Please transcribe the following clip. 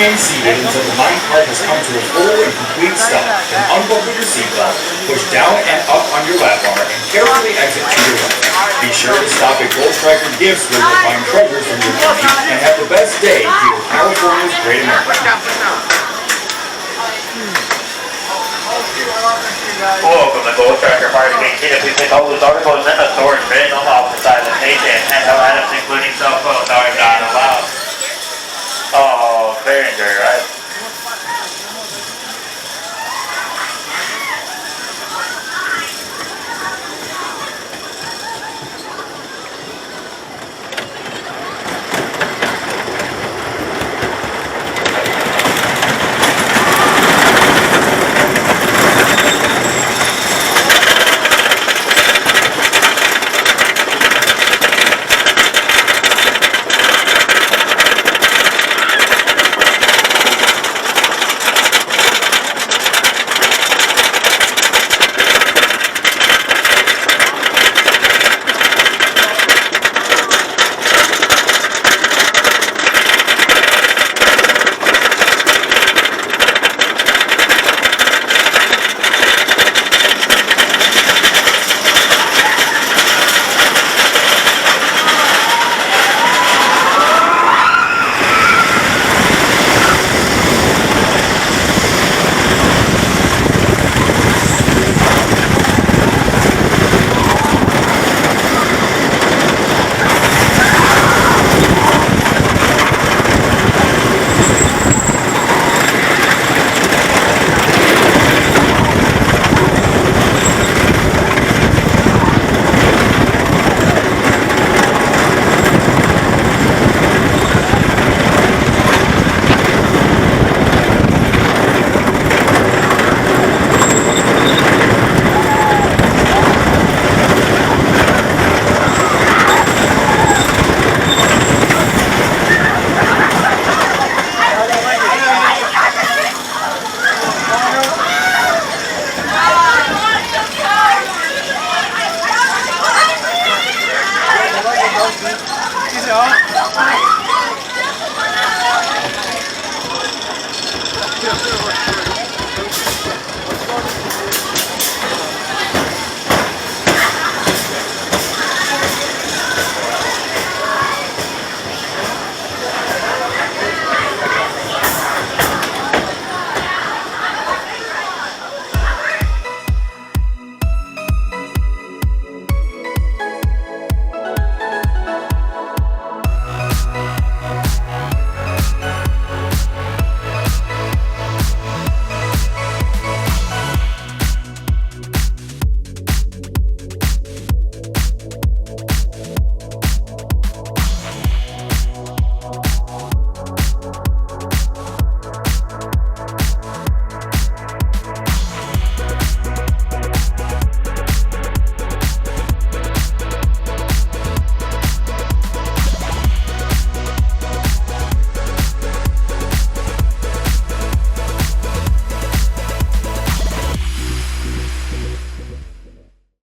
remain seated until the minecart has come to a full and complete stop. Then unbuckle your seatbelt, push down and up on your lap bar, and carefully exit to your left. Be sure to stop at Gold Striker Gifts where you'll find treasures from your journey, and have the best day here in California's Great America. Welcome to Gold Striker Party. If we pick all those articles in the storage bin on the opposite side of the station, and no items including cell phones are not allowed. Oh, very right?